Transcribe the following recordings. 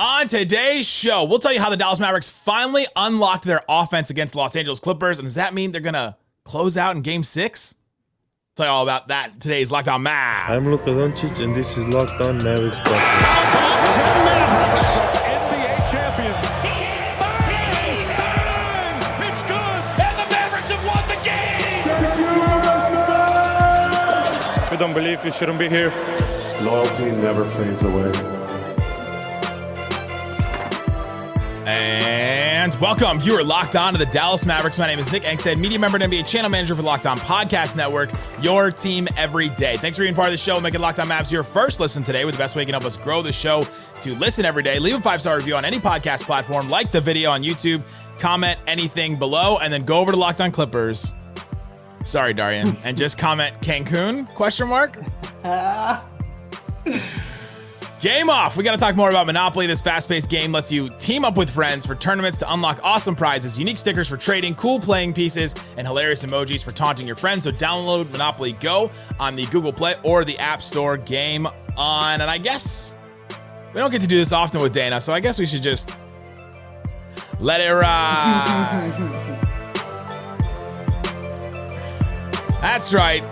On today's show, we'll tell you how the Dallas Mavericks finally unlocked their offense against the Los Angeles Clippers. And does that mean they're going to close out in Game 6? Tell you all about that. Today's Locked On Mavs. I'm Luka Doncic, and this is Locked On Mavericks. Mavericks, NBA champions. Bang! It's good, and the Mavericks have won the game. If you don't believe, you shouldn't be here. Loyalty never fades away. And welcome. You are locked on to the Dallas Mavericks. My name is Nick Angstadt, media member and NBA channel manager for Locked On Podcast Network, your team every day. Thanks for being part of the show. Making Locked On Mavs your first listen today. With the best way you can help us grow the show is to listen every day. Leave a 5-star review on any podcast platform, like the video on YouTube, comment anything below, and then go over to Locked On Clippers. Sorry, Darian. And just comment Cancun, ? Game off. We got to talk more about Monopoly. This fast-paced game lets you team up with friends for tournaments to unlock awesome prizes, unique stickers for trading, cool playing pieces, and hilarious emojis for taunting your friends. So download Monopoly Go on the Google Play or the App Store. Game on. And I guess we don't get to do this often with Dana, so I guess we should just let it ride. That's right.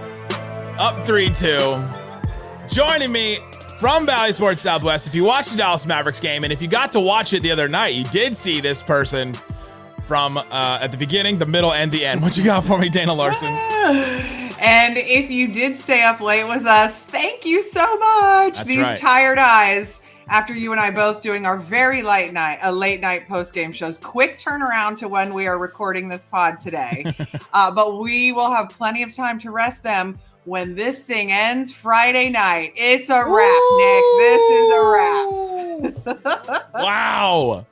Up 3-2. Joining me from Valley Sports Southwest. If you watched the Dallas Mavericks game, and if you got to watch it the other night, you did see this person from at the beginning, the middle, and the end. What you got for me, Dana Larson? And if you did stay up late with us, thank you so much. That's These right. tired eyes after you and I both doing our very late night post-game shows. Quick turnaround to when we are recording this pod today. But we will have plenty of time to rest them when this thing ends Friday night. It's a wrap, Nick. This is a wrap. Wow,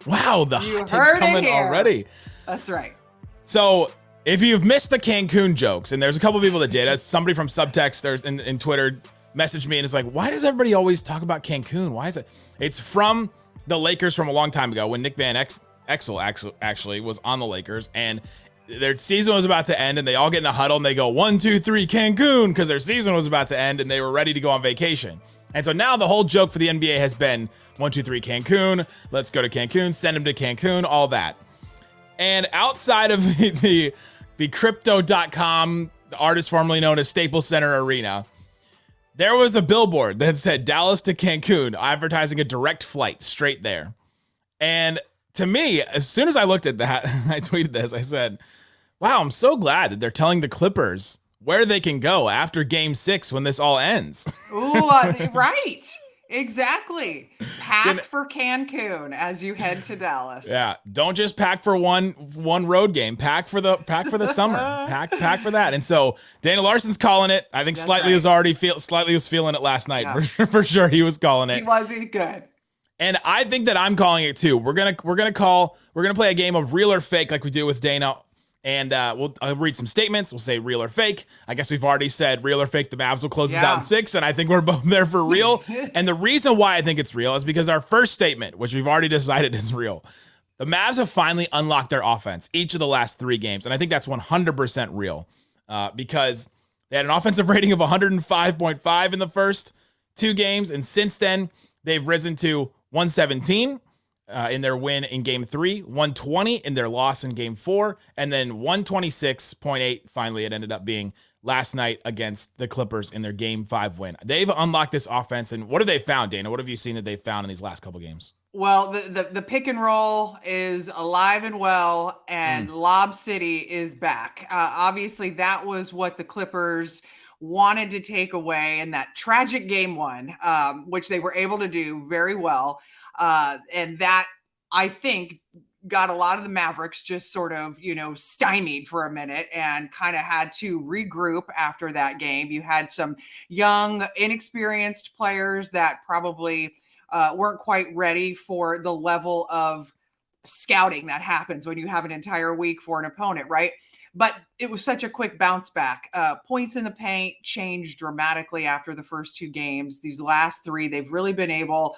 the You hot takes heard it coming here. already. That's right. So if you've missed the Cancun jokes, and there's a couple people that did, as somebody from Subtext or in Twitter messaged me and is like, why does everybody always talk about Cancun? Why is it? It's from the Lakers from a long time ago when Nick Van Exel actually was on the Lakers, and their season was about to end, and they all get in a huddle and they go 1, 2, 3 Cancun, because their season was about to end and they were ready to go on vacation. And so now the whole joke for the NBA has been 1, 2, 3 Cancun. Let's go to Cancun, send them to Cancun, all that. And outside of the crypto.com, the artist formerly known as Staples Center Arena, there was a billboard that said Dallas to Cancun, advertising a direct flight straight there. And to me, as soon as I looked at that, I tweeted this, I said, wow, I'm so glad that they're telling the Clippers where they can go after Game 6 when this all ends. Ooh, right. Exactly. Pack for Cancun as you head to Dallas. Yeah, don't just pack for one road game. Pack for the summer. Pack for that. And so Dana Larson's calling it. I think Slightly was feeling it last night. Yeah. For sure he was calling it. He wasn't good. And I think that I'm calling it too. We're gonna play a game of real or fake like we do with Dana. And I'll read some statements. We'll say real or fake. I guess we've already said real or fake. The Mavs will close this out in 6, and I think we're both there for real. And the reason why I think it's real is because our first statement, which we've already decided is real, the Mavs have finally unlocked their offense each of the last 3 games. And I think that's 100% real because they had an offensive rating of 105.5 in the first 2 games. And since then, they've risen to 117 in their win in Game 3, 120 in their loss in Game 4, and then 126.8 finally it ended up being last night against the Clippers in their Game 5 win. They've unlocked this offense, and what have they found, Dana? What have you seen that they've found in these last couple games? Well, the pick and roll is alive and well, and Lob City is back. Obviously, that was what the Clippers wanted to take away in that tragic Game 1, which they were able to do very well. And that, I think, got a lot of the Mavericks just sort of, stymied for a minute and kind of had to regroup after that game. You had some young, inexperienced players that probably weren't quite ready for the level of scouting that happens when you have an entire week for an opponent, right? But it was such a quick bounce back. Points in the paint changed dramatically after the first 2 games. These last 3, they've really been able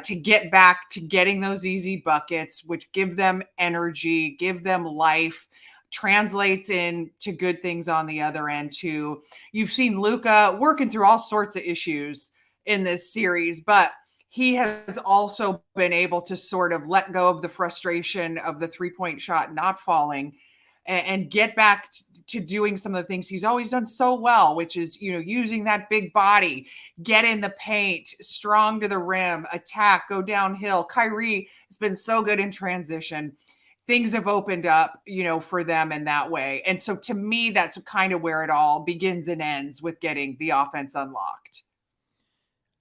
to get back to getting those easy buckets, which give them energy, give them life, translates into good things on the other end too. You've seen Luka working through all sorts of issues in this series, but he has also been able to sort of let go of the frustration of the 3-point shot not falling and get back to doing some of the things he's always done so well, which is, using that big body, get in the paint, strong to the rim, attack, go downhill. Kyrie has been so good in transition. Things have opened up, for them in that way. And so to me, that's kind of where it all begins and ends, with getting the offense unlocked.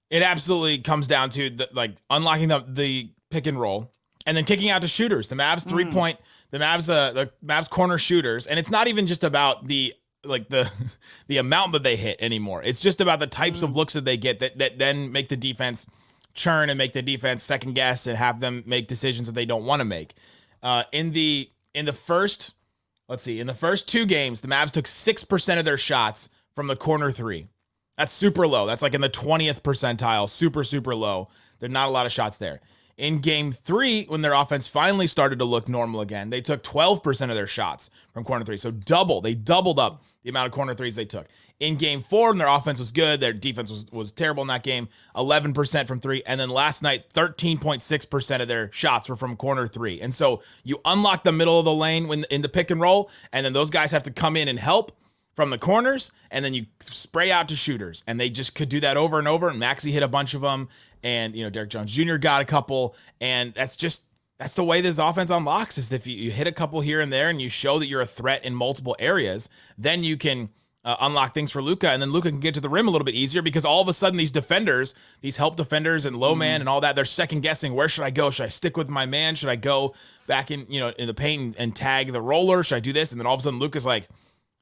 It absolutely comes down to unlocking the pick and roll and then kicking out to shooters. The Mavs the Mavs corner shooters, and it's not even just about the amount that they hit anymore. It's just about the types of looks that they get that then make the defense churn and make the defense second guess and have them make decisions that they don't want to make. In the first 2 games, the Mavs took 6% of their shots from the corner 3. That's super low. That's like in the 20th percentile, super, super low. There's not a lot of shots there. In game 3, when their offense finally started to look normal again, they took 12% of their shots from corner 3. So they doubled up the amount of corner 3s they took. In game 4, when their offense was good, their defense was terrible in that game, 11% from 3. And then last night, 13.6% of their shots were from corner 3. And so you unlock the middle of the lane in the pick and roll, and then those guys have to come in and help from the corners, and then you spray out to shooters. And they just could do that over and over. And Maxey hit a bunch of them. And, Derrick Jones Jr. got a couple. And that's the way this offense unlocks, is if you hit a couple here and there and you show that you're a threat in multiple areas, then you can unlock things for Luka. And then Luka can get to the rim a little bit easier, because all of a sudden these defenders, these help defenders and low man and all that, they're second guessing. Where should I go? Should I stick with my man? Should I go back in the paint and tag the roller? Should I do this? And then all of a sudden Luka's like,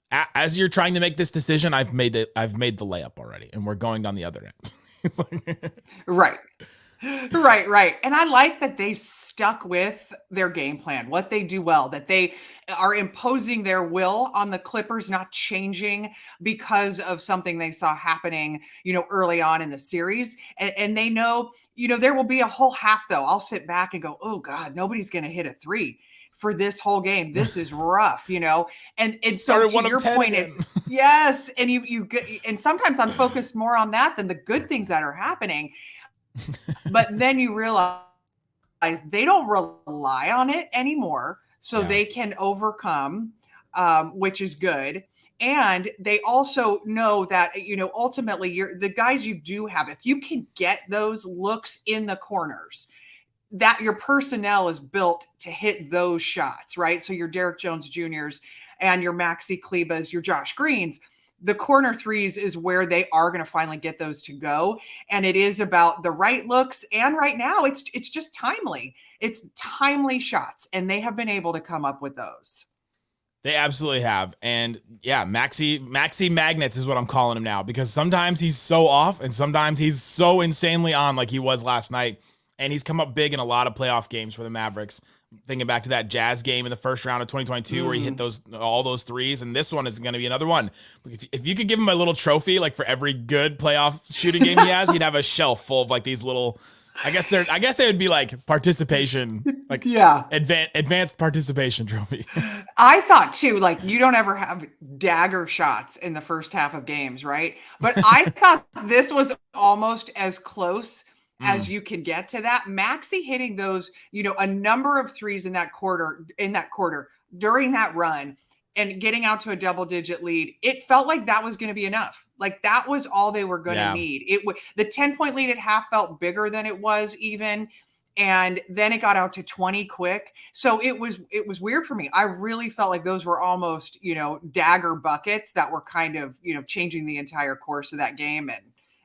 as you're trying to make this decision, I've made the layup already, and we're going down the other end. It's like, Right. And I like that they stuck with their game plan, what they do well, that they are imposing their will on the Clippers, not changing because of something they saw happening, early on in the series. And they know, there will be a whole half, though. I'll sit back and go, oh God, nobody's going to hit a 3 for this whole game. This is rough, and so to your point, it's yes. And and sometimes I'm focused more on that than the good things that are happening. But then you realize they don't rely on it anymore. So they can overcome, which is good. And they also know that, ultimately the guys you do have, if you can get those looks in the corners, that your personnel is built to hit those shots, right? So your Derrick Jones Juniors and your Maxey Klebas, your Josh Greens, the corner 3s is where they are going to finally get those to go. And it is about the right looks. And right now it's just timely. It's timely shots. And they have been able to come up with those. They absolutely have. And yeah, Maxey Magnets is what I'm calling him now, because sometimes he's so off and sometimes he's so insanely on, like he was last night. And he's come up big in a lot of playoff games for the Mavericks. Thinking back to that Jazz game in the first round of 2022 where he hit all those 3s, and this one is going to be another one. If you could give him a little trophy, like for every good playoff shooting game he has, he'd have a shelf full of like these little. I guess they would be like participation, like advanced participation trophy. I thought too, like you don't ever have dagger shots in the first half of games, right? But I thought this was almost as close as you can get to that. Maxey hitting those, a number of 3s in that quarter during that run and getting out to a double-digit lead. It felt like that was going to be enough. Like that was all they were going to need. The 10-point lead at half felt bigger than it was even. And then it got out to 20 quick. So it was weird for me. I really felt like those were almost, dagger buckets that were kind of, changing the entire course of that game.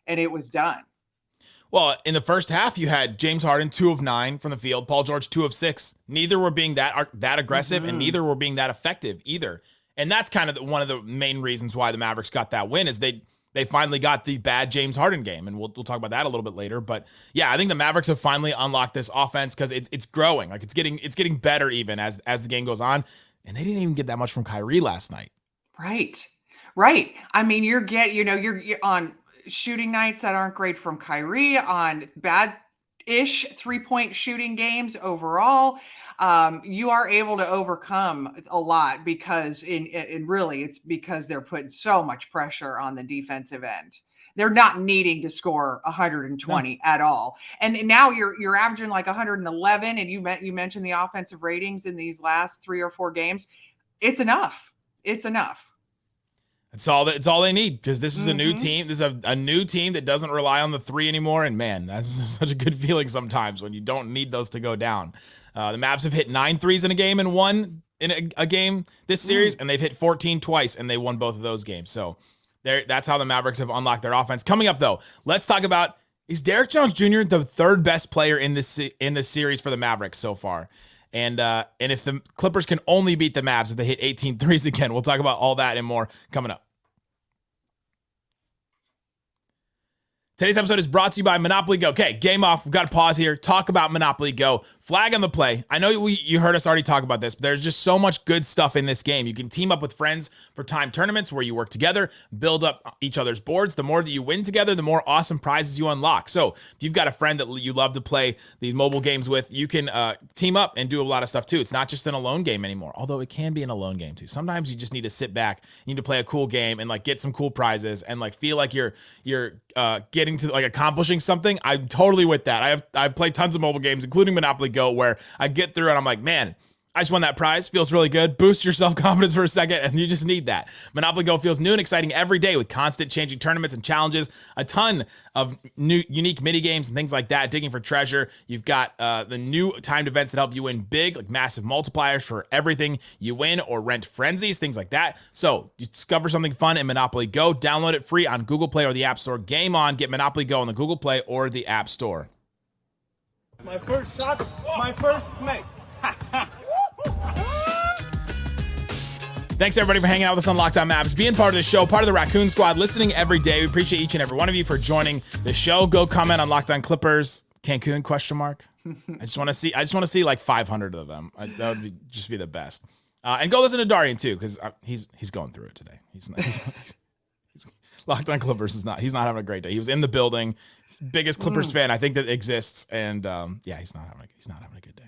And it was done. Well, in the first half, you had James Harden 2 of 9 from the field, Paul George 2 of 6. Neither were being that aggressive, and neither were being that effective either. And that's kind of one of the main reasons why the Mavericks got that win, is they finally got the bad James Harden game, and we'll talk about that a little bit later. But yeah, I think the Mavericks have finally unlocked this offense because it's growing, like it's getting better even as the game goes on. And they didn't even get that much from Kyrie last night. Right. I mean, you're on shooting nights that aren't great from Kyrie, on bad-ish 3-point shooting games overall. You are able to overcome a lot because really it's because they're putting so much pressure on the defensive end. They're not needing to score 120 at all. And now you're averaging like 111. And you mentioned the offensive ratings in these last 3 or 4 games. It's enough. It's enough. It's all they need, because this is a new team. This is a new team that doesn't rely on the 3 anymore. And man, that's such a good feeling sometimes when you don't need those to go down. The Mavs have hit 9 threes in a game and won in a game this series, and they've hit 14 twice, and they won both of those games. So that's how the Mavericks have unlocked their offense. Coming up, though, let's talk about, is Derrick Jones Jr. the 3rd best player in this series for the Mavericks so far? And if the Clippers can only beat the Mavs if they hit 18 threes again, we'll talk about all that and more coming up. Today's episode is brought to you by Monopoly Go. Okay, game off. We've got to pause here. Talk about Monopoly Go. Flag on the play. I know you heard us already talk about this, but there's just so much good stuff in this game. You can team up with friends for timed tournaments where you work together, build up each other's boards. The more that you win together, the more awesome prizes you unlock. So if you've got a friend that you love to play these mobile games with, you can team up and do a lot of stuff too. It's not just an alone game anymore, although it can be an alone game too. Sometimes you just need to sit back, you need to play a cool game and like get some cool prizes and like feel like you're getting to like accomplishing something. I'm totally with that. I've played tons of mobile games, including Monopoly Go, where I get through and I'm like, man, I just won that prize. Feels really good. Boost your self-confidence for a second, and you just need that. Monopoly Go feels new and exciting every day with constant changing tournaments and challenges, a ton of new unique mini games and things like that, digging for treasure. You've got the new timed events that help you win big, like massive multipliers for everything you win, or rent frenzies, things like that. So you discover something fun in Monopoly Go. Download it free on Google Play or the App Store. Game on. Get Monopoly Go on the Google Play or the App Store. My first shot, my first make. Thanks, everybody, for hanging out with us on Locked On Mavs, being part of the show, part of the Raccoon Squad, listening every day. We appreciate each and every one of you for joining the show. Go comment on Locked On Clippers, Cancun, question mark. I just want to see like 500 of them. That would just be the best. And go listen to Darian too, because he's going through it today. He's Locked On Clippers he's not having a great day. He was in the building, biggest Clippers fan I think that exists, and yeah, he's not having a good day.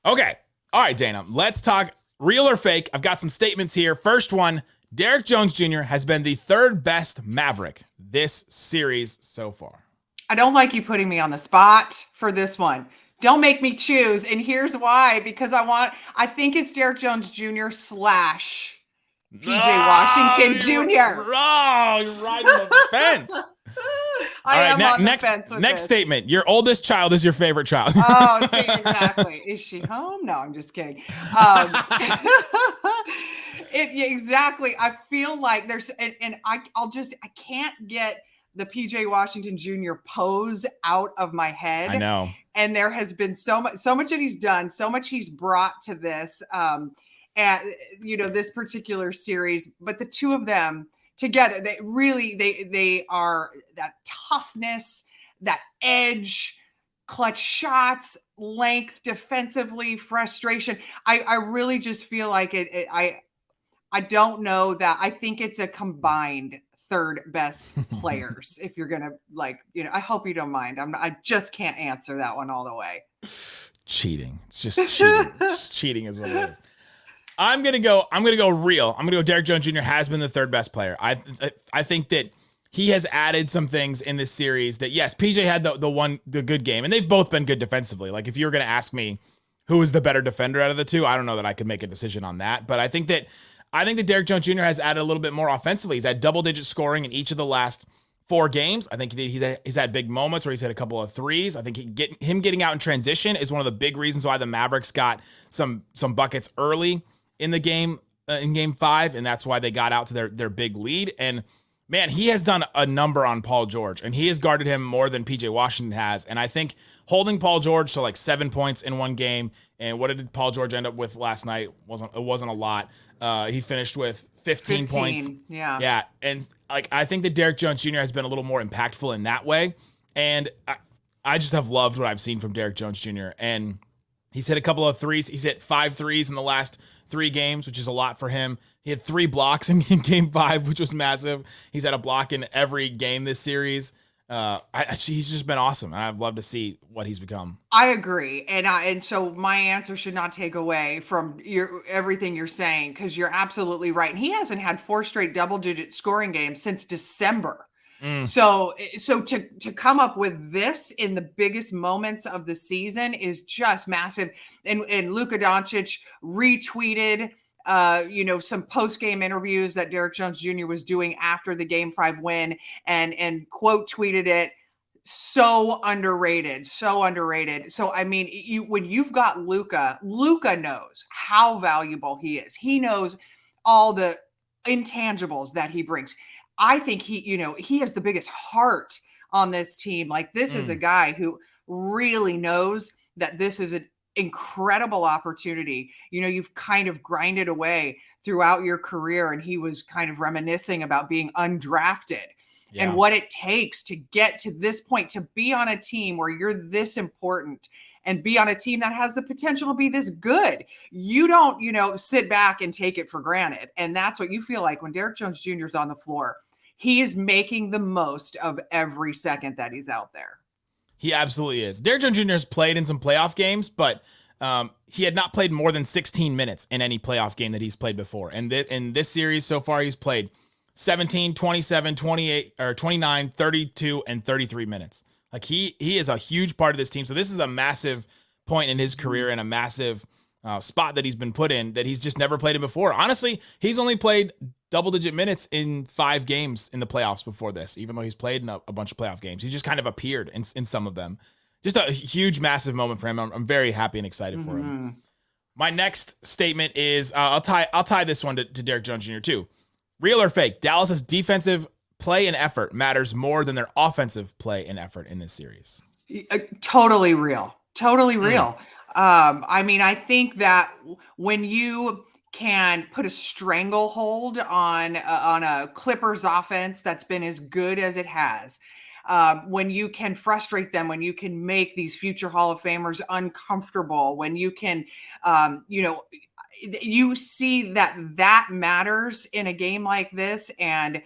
Okay, all right, Dana, let's talk real or fake. I've got some statements here. First one, Derrick Jones Jr. has been the 3rd best Maverick this series so far. I don't like you putting me on the spot for this one. Don't make me choose. And here's why, because I think it's Derrick Jones Jr. / PJ Washington Jr. Wrong. You're riding the fence. I am on the fence with next this. statement. Your oldest child is your favorite child. Oh, see, exactly. Is she home? No, I'm just kidding. Exactly. I feel like there's, and I can't get the PJ Washington Jr. pose out of my head. I know. And there has been so much that he's done, so much he's brought to this, this particular series. But the two of them together, they are that toughness, that edge, clutch shots, length, defensively, frustration. I really just feel like I don't know that. I think it's a combined 3rd best players. If you're gonna I hope you don't mind. I just can't answer that one all the way. Cheating. It's just cheating. Just cheating is what it is. I'm gonna go real. I'm gonna go Derrick Jones Jr. has been the 3rd best player. I think that he has added some things in this series that, yes, PJ had the good game, and they've both been good defensively. Like, if you were gonna ask me who is the better defender out of the two, I don't know that I could make a decision on that. But I think that Derrick Jones Jr. has added a little bit more offensively. He's had double-digit scoring in each of the last 4 games. I think he's had big moments where he's had a couple of threes. I think him getting out in transition is one of the big reasons why the Mavericks got some buckets early in the game, in game 5, and that's why they got out to their big lead. And man, he has done a number on Paul George, and he has guarded him more than PJ Washington has. And I think holding Paul George to like 7 points in one game, and what did Paul George end up with last night? It wasn't a lot. He finished with 15 points. Yeah. And like, I think that Derrick Jones Jr. has been a little more impactful in that way. And I just have loved what I've seen from Derrick Jones Jr. And he's hit a couple of threes. He's hit 5 threes in the last 3 games, which is a lot for him. He had 3 blocks in game 5, which was massive. He's had a block in every game this series. He's just been awesome, and I'd love to see what he's become. I agree, and so my answer should not take away from everything you're saying, because you're absolutely right. And he hasn't had 4 straight double-digit scoring games since December. So to come up with this in the biggest moments of the season is just massive. And Luka Doncic retweeted some post-game interviews that Derrick Jones Jr. was doing after the Game 5 win and quote tweeted it. So underrated. So, I mean, when you've got Luka knows how valuable he is. He knows all the intangibles that he brings. I think he has the biggest heart on this team. Like, this is a guy who really knows that this is an incredible opportunity. You've kind of grinded away throughout your career, and he was kind of reminiscing about being undrafted. Yeah. And what it takes to get to this point, to be on a team where you're this important and be on a team that has the potential to be this good. You don't, sit back and take it for granted. And that's what you feel like when Derrick Jones Jr. is on the floor. He is making the most of every second that he's out there. He absolutely is. Derrick Jones Jr. has played in some playoff games, but he had not played more than 16 minutes in any playoff game that he's played before. And in this series so far, he's played 17, 27, 28, or 29, 32, and 33 minutes. Like, he is a huge part of this team. So this is a massive point in his career and a massive spot that he's been put in that he's just never played in before. Honestly, he's only played double-digit minutes in 5 games in the playoffs before this, even though he's played in a bunch of playoff games. He just kind of appeared in some of them. Just a huge, massive moment for him. I'm very happy and excited for him. My next statement is, I'll tie this one to Derrick Jones Jr. too. Real or fake, Dallas's defensive play and effort matters more than their offensive play and effort in this series. Totally real. I mean, I think that when you can put a stranglehold on a Clippers offense that's been as good as it has, when you can frustrate them, when you can make these future Hall of Famers uncomfortable, when you can, you see that matters in a game like this. And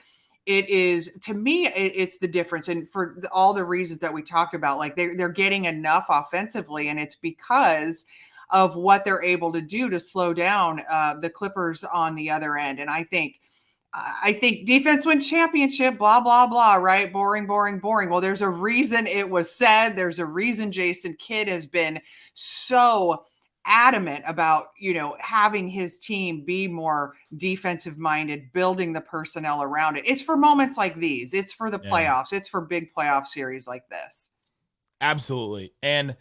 it is, to me, it's the difference. And for all the reasons that we talked about, like they're getting enough offensively, and it's because of what they're able to do to slow down the Clippers on the other end. And I think defense wins championship, blah, blah, blah, right? Boring. Well, there's a reason it was said. There's a reason Jason Kidd has been so adamant about, having his team be more defensive minded, building the personnel around it. It's for moments like these. It's for the playoffs. It's for big playoff series like this. Absolutely. And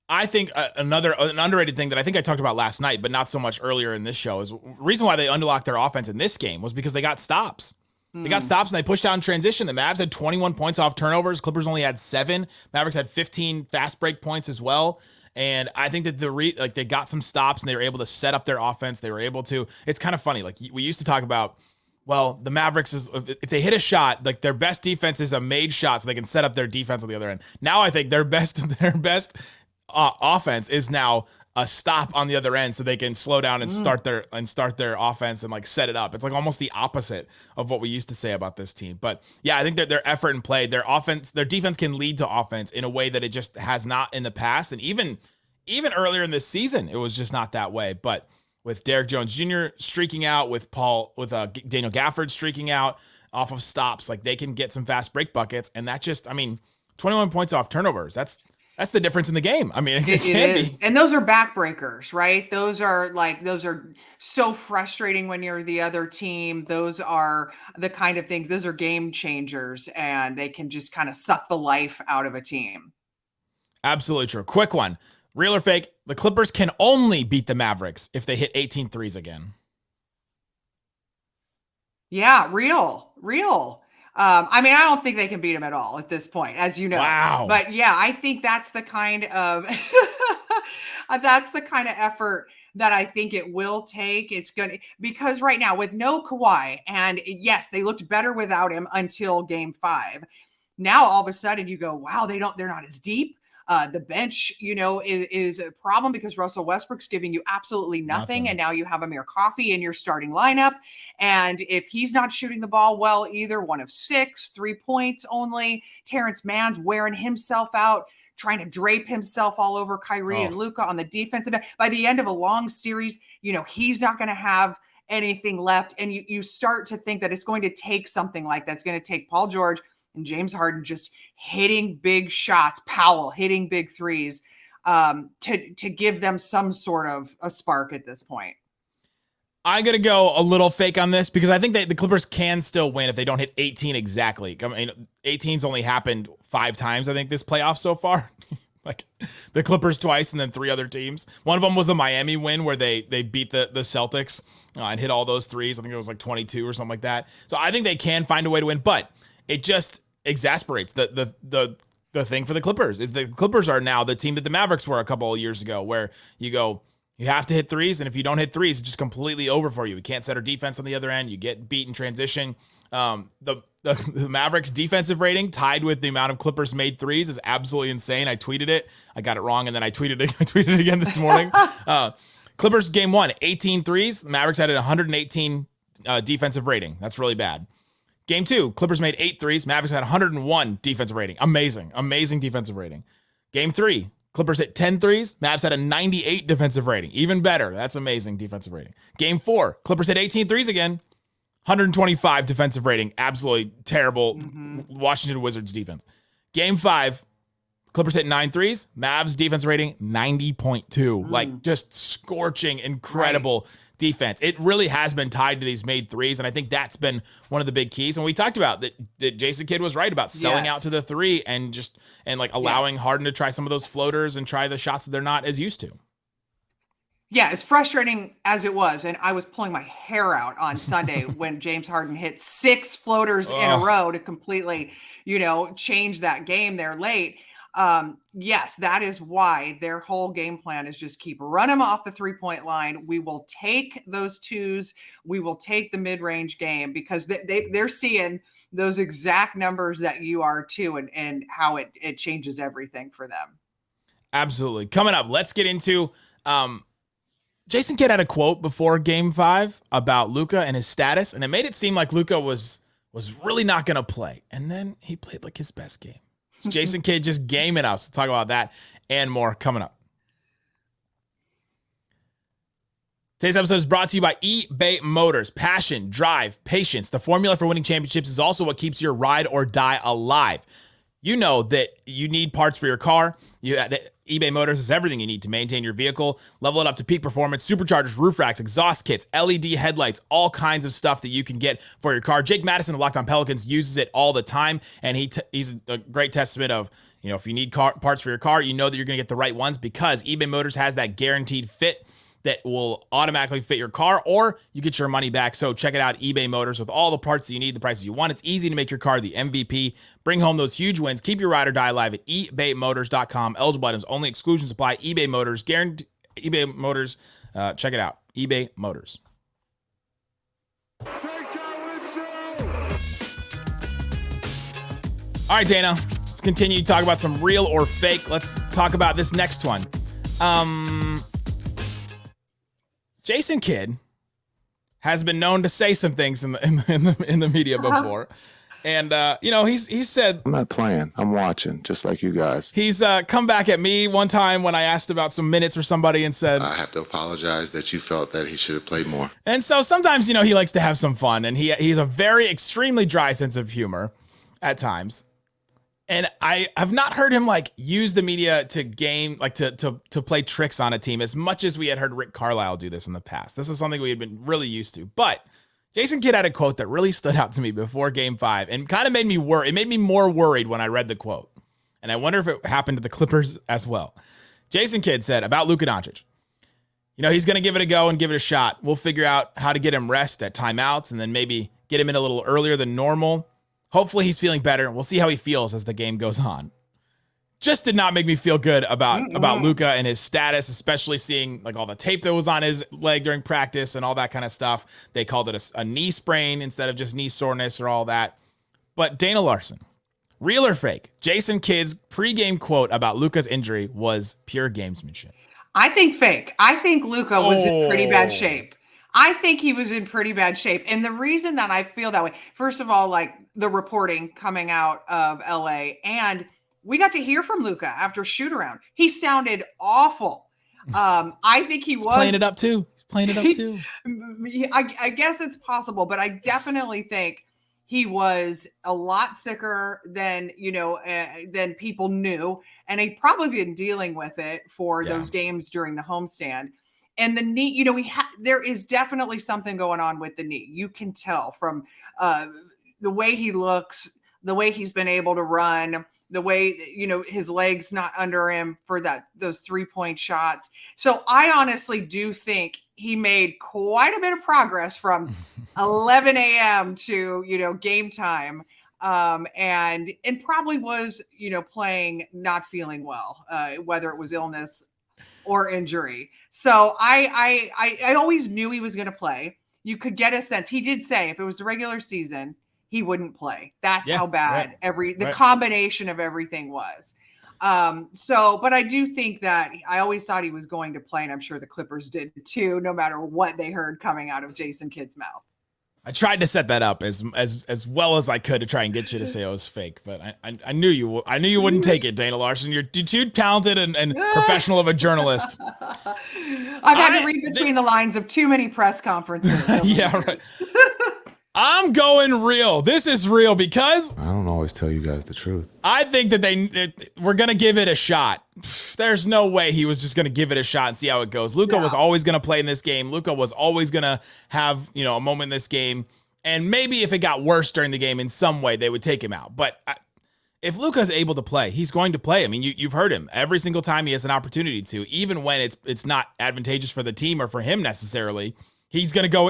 I think an underrated thing that I think I talked about last night, but not so much earlier in this show, is the reason why they unlocked their offense in this game was because they got stops. They got stops and they pushed down transition. The Mavs had 21 points off turnovers. Clippers only had 7. Mavericks had 15 fast break points as well. And I think that they got some stops and they were able to set up their offense. They were able to. It's kind of funny. Like, we used to talk about, well, the Mavericks if they hit a shot, like, their best defense is a made shot so they can set up their defense on the other end. Now I think their best offense is now a stop on the other end so they can slow down and start their offense and, like, set it up. It's like almost the opposite of what we used to say about this team. But yeah, I think that their effort and play, their defense can lead to offense in a way that it just has not in the past. And even earlier in this season, it was just not that way. But with Derrick Jones Jr. streaking out, with Daniel Gafford streaking out off of stops, like, they can get some fast break buckets. And that just, 21 points off turnovers. That's the difference in the game. It is. And those are backbreakers, right? Those are so frustrating when you're the other team. Those are the kind of things, those are game changers, and they can just kind of suck the life out of a team. Absolutely true. Quick one. Real or fake, the Clippers can only beat the Mavericks if they hit 18 threes again. Yeah, real. I don't think they can beat him at all at this point, as you know. Wow. But yeah, I think that's the kind of effort that I think it will take. It's going to, because right now with no Kawhi, and yes, they looked better without him until Game 5. Now all of a sudden you go, wow, they're not as deep. The bench, is a problem because Russell Westbrook's giving you absolutely nothing. And now you have Amir Coffey in your starting lineup. And if he's not shooting the ball well, either 1 of 6, 3 points only. Terrence Mann's wearing himself out, trying to drape himself all over Kyrie and Luka on the defensive end. By the end of a long series, he's not going to have anything left. And you start to think that it's going to take something like that. It's going to take Paul George and James Harden just hitting big shots, Powell hitting big threes, to give them some sort of a spark at this point. I'm going to go a little fake on this because I think that the Clippers can still win if they don't hit 18 exactly. I mean, 18's only happened 5 times, I think, this playoff so far. Like the Clippers twice and then 3 other teams. One of them was the Miami win where they beat the Celtics and hit all those threes. I think it was like 22 or something like that. So I think they can find a way to win, but it just exasperates the thing for the Clippers is the Clippers are now the team that the Mavericks were a couple of years ago, where you have to hit threes, and if you don't hit threes, it's just completely over for you. We can't set our defense on the other end. You get beat in transition. The Mavericks defensive rating tied with the amount of Clippers made threes is absolutely insane. I tweeted it. I got it wrong, and then I tweeted it again this morning. Clippers game 1, 18 threes. The Mavericks had a 118 defensive rating. That's really bad. Game 2, Clippers made 8 threes. Mavericks had 101 defensive rating. Amazing defensive rating. Game 3, Clippers hit 10 threes. Mavs had a 98 defensive rating. Even better. That's amazing defensive rating. Game 4, Clippers hit 18 threes again. 125 defensive rating. Absolutely terrible Washington Wizards defense. Game 5, Clippers hit 9 threes. Mavs defense rating 90.2. Like just scorching, incredible defense. It really has been tied to these made threes, and I think that's been one of the big keys. And we talked about that Jason Kidd was right about selling out to the 3 and like allowing Harden to try some of those floaters and try the shots that they're not as used to. Yeah, as frustrating as it was, and I was pulling my hair out on Sunday when James Harden hit 6 floaters in a row to completely, change that game there late. Yes, that is why their whole game plan is just keep running them off the 3-point line. We will take those 2s. We will take the mid-range game because they're seeing those exact numbers that you are too, and how it changes everything for them. Absolutely. Coming up, let's get into Jason Kidd had a quote before game 5 about Luka and his status, and it made it seem like Luka was really not going to play. And then he played like his best game. It's Jason Kidd just gaming us. We'll talk about that and more coming up. Today's episode is brought to you by eBay Motors. Passion, drive, patience. The formula for winning championships is also what keeps your ride or die alive. You know that you need parts for your car. eBay Motors is everything you need to maintain your vehicle. Level it up to peak performance, superchargers, roof racks, exhaust kits, LED headlights, all kinds of stuff that you can get for your car. Jake Madison of Locked On Pelicans uses it all the time, and he's a great testament of, if you need parts for your car, you know that you're going to get the right ones because eBay Motors has that guaranteed fit that will automatically fit your car, or you get your money back. So check it out, eBay Motors, with all the parts that you need, the prices you want. It's easy to make your car the MVP. Bring home those huge wins. Keep your ride or die alive at ebaymotors.com. Eligible items only. Exclusions apply. eBay Motors. Guarantee eBay Motors. Check it out. eBay Motors. All right, Dana. Let's continue to talk about some real or fake. Let's talk about this next one. Jason Kidd has been known to say some things in the media before, and he said, I'm not playing. I'm watching, just like you guys. He's come back at me one time when I asked about some minutes for somebody and said, I have to apologize that you felt that he should have played more. And so sometimes he likes to have some fun, and he's a very extremely dry sense of humor at times. And I have not heard him use the media to game, to play tricks on a team as much as we had heard Rick Carlisle do this in the past. This is something we had been really used to. But Jason Kidd had a quote that really stood out to me before game 5 and kind of made me worry. It made me more worried when I read the quote. And I wonder if it happened to the Clippers as well. Jason Kidd said about Luka Doncic, he's going to give it a go and give it a shot. We'll figure out how to get him rest at timeouts and then maybe get him in a little earlier than normal. Hopefully he's feeling better. We'll see how he feels as the game goes on. Just did not make me feel good about Luka and his status, especially seeing all the tape that was on his leg during practice and all that kind of stuff. They called it a knee sprain instead of just knee soreness or all that. But Dana Larson, real or fake, Jason Kidd's pregame quote about Luka's injury was pure gamesmanship. I think fake. I think Luka was in pretty bad shape. I think he was in pretty bad shape. And the reason that I feel that way, first of all, the reporting coming out of LA, and we got to hear from Luka after shoot around. He sounded awful. I think he was playing it up too. He's playing it up too. I guess it's possible, but I definitely think he was a lot sicker than, than people knew. And he'd probably been dealing with it for those games during the homestand. And the knee, there is definitely something going on with the knee. You can tell from the way he looks, the way he's been able to run, the way, his legs not under him for those 3-point shots. So I honestly do think he made quite a bit of progress from 11 a.m. to, game time. And probably was, playing, not feeling well, whether it was illness or injury. So I always knew he was going to play. You could get a sense. He did say if it was the regular season, he wouldn't play. That's how bad the combination of everything was. But I do think that I always thought he was going to play, and I'm sure the Clippers did too, no matter what they heard coming out of Jason Kidd's mouth. I tried to set that up as well as I could to try and get you to say it was fake, but I knew you wouldn't take it, Dana Larson. You're too talented and professional of a journalist. I've had to read between the lines of too many press conferences. Yeah, right. I'm going real. This is real because I don't always tell you guys the truth. I think that we're going to give it a shot. There's no way he was just going to give it a shot and see how it goes. Luka was always going to play in this game. Luka was always going to have, a moment in this game. And maybe if it got worse during the game in some way, they would take him out. But if Luka's able to play, he's going to play. I mean, you've heard him every single time he has an opportunity to, even when it's not advantageous for the team or for him necessarily. He's going to go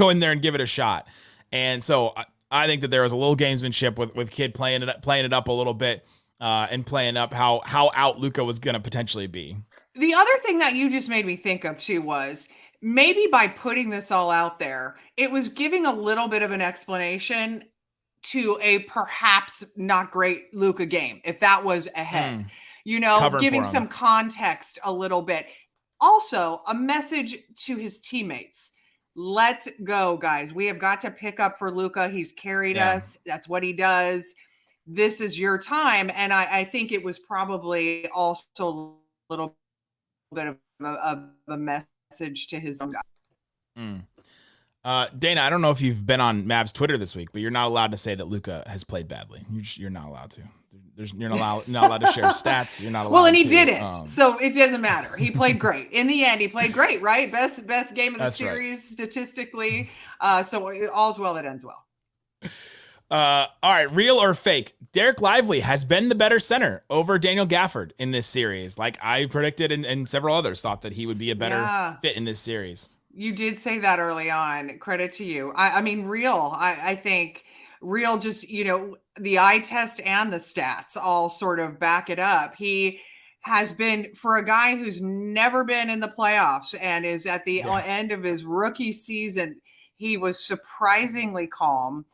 in there and give it a shot. And so I think that there was a little gamesmanship with Kidd playing it up a little bit and playing up how out Luka was going to potentially be. The other thing that you just made me think of too was maybe by putting this all out there, it was giving a little bit of an explanation to a perhaps not great Luka game, if that was ahead, giving some context a little bit. Also, a message to his teammates. Let's go, guys. We have got to pick up for Luka. He's carried us. That's what he does. This is your time. And I think it was probably also a little bit of a message to his own guy. Dana, I don't know if you've been on Mavs Twitter this week, but you're not allowed to say that Luka has played badly. You're not allowed to. You're not allowed to share stats. You're not allowed. Well, and he to, didn't, so it doesn't matter. He played great. In the end, he played great, right? Best game of the series statistically. So all's well that ends well. All right, real or fake? Dereck Lively has been the better center over Daniel Gafford in this series. Like I predicted, and several others thought that he would be a better fit in this series. You did say that early on. Credit to you. I mean, real. I think real. Just the eye test and the stats all sort of back it up. He has been, for a guy who's never been in the playoffs and is at the end of his rookie season, he was surprisingly calm,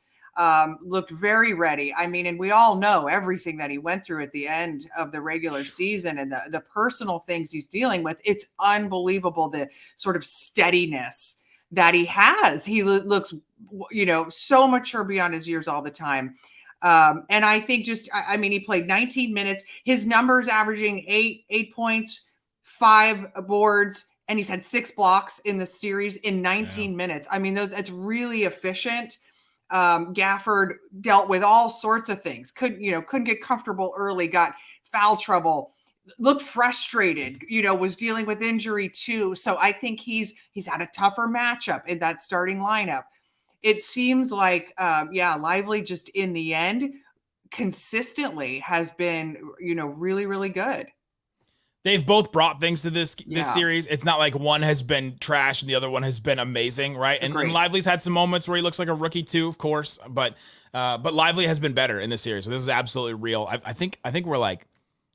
looked very ready. I mean, and we all know everything that he went through at the end of the regular season and the personal things he's dealing with. It's unbelievable, the sort of steadiness that he has. He looks, so mature beyond his years all the time. And I think he played 19 minutes. His numbers averaging 8 points, 5 boards, and he's had 6 blocks in the series in 19 minutes. I mean, that's really efficient. Gafford dealt with all sorts of things. Couldn't get comfortable early, got foul trouble, looked frustrated, was dealing with injury too. So I think he's had a tougher matchup in that starting lineup. It seems like, Lively just in the end consistently has been, really, really good. They've both brought things to this series. It's not like one has been trash and the other one has been amazing, right? And Lively's had some moments where he looks like a rookie too, of course, but Lively has been better in this series. So this is absolutely real. I think we're like,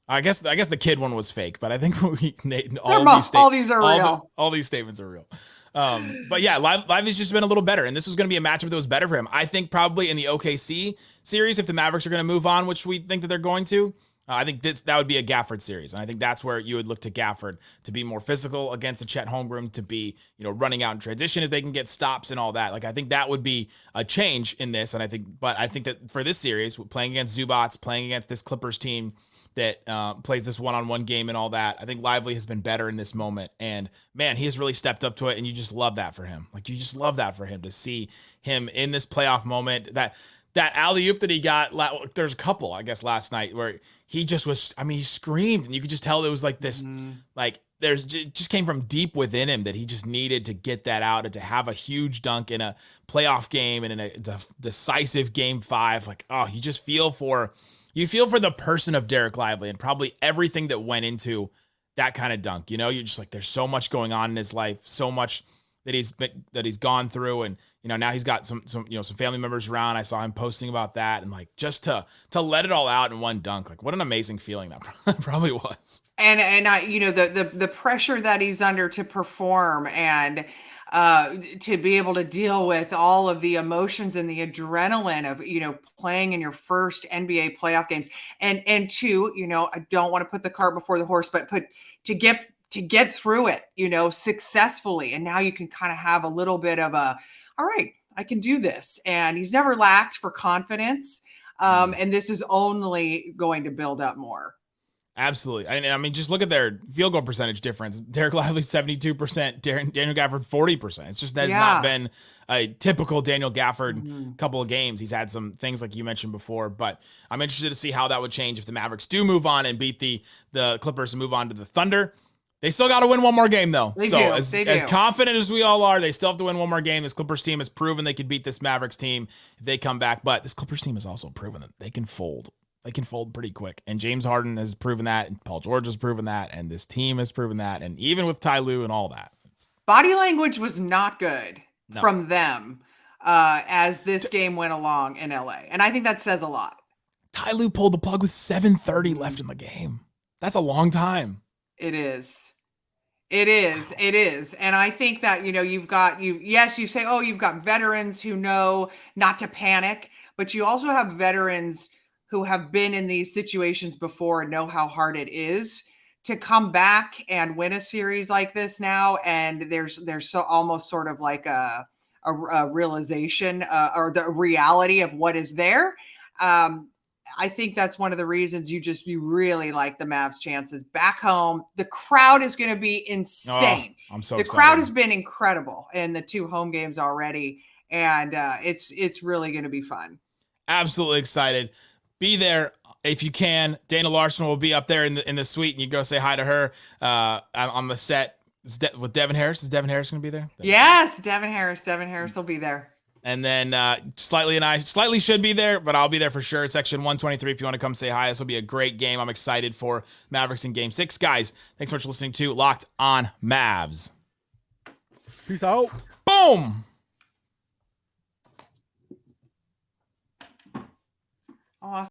I guess the Kidd one was fake, but I think all these are real. All these statements are real. But yeah, Lively's just been a little better, and this was going to be a matchup that was better for him. I think probably in the OKC series, if the Mavericks are going to move on, which we think that they're going to, I think that would be a Gafford series, and I think that's where you would look to Gafford to be more physical against the Chet Holmgren, to be running out in transition if they can get stops and all that. Like I think that would be a change in this, and I think that for this series, playing against Zubats, playing against this Clippers team that plays this one-on-one game and all that, I think Lively has been better in this moment, and man, he has really stepped up to it, and you just love that for him. Like you just love that for him to see him in this playoff moment. that alley-oop that he got, there's a couple, I guess, last night where he just was, I mean, he screamed, and you could just tell it was like this, like, it just came from deep within him that he just needed to get that out and to have a huge dunk in a playoff game and in a decisive game 5. Like, oh, you feel for the person of Dereck Lively and probably everything that went into that kind of dunk. You're just like, there's so much going on in his life, so much that he's gone through, and now he's got some family members around. I saw him posting about that, and like just to let it all out in one dunk, like what an amazing feeling that probably was. And I, the pressure that he's under to perform and to be able to deal with all of the emotions and the adrenaline of playing in your first NBA playoff games, and to I don't want to put the cart before the horse, but to get through it, successfully. And now you can kind of have a little bit of all right, I can do this. And he's never lacked for confidence. And this is only going to build up more. Absolutely. I mean, just look at their field goal percentage difference. Dereck Lively, 72%, Daniel Gafford, 40%. It's just that has not been a typical Daniel Gafford couple of games. He's had some things like you mentioned before, but I'm interested to see how that would change if the Mavericks do move on and beat the Clippers and move on to the Thunder. They still got to win one more game, though. They do. As confident as we all are, they still have to win one more game. This Clippers team has proven they could beat this Mavericks team if they come back. But this Clippers team has also proven that they can fold. They can fold pretty quick. And James Harden has proven that, and Paul George has proven that, and this team has proven that, and even with Ty Lue and all that. Body language was not good from them as this game went along in LA. And I think that says a lot. Ty Lue pulled the plug with 7:30 left in the game. That's a long time. It is. And I think that, you say, oh, you've got veterans who know not to panic, but you also have veterans who have been in these situations before and know how hard it is to come back and win a series like this now. And there's so almost sort of like a realization or the reality of what is there. I think that's one of the reasons you really like the Mavs' chances back home. The crowd is going to be insane. Oh, I'm so the excited. Crowd has been incredible in the 2 home games already, and it's really going to be fun. Absolutely excited. Be there if you can. Dana Larson will be up there in the suite, and you go say hi to her on the set with Devin Harris. Is Devin Harris going to be there? Yes, Devin Harris. Devin Harris will be there. And then Slightly and I should be there, but I'll be there for sure. Section 123 if you want to come say hi. This will be a great game. I'm excited for Mavericks in Game 6. Guys, thanks so much for listening to Locked on Mavs. Peace out. Boom! Awesome.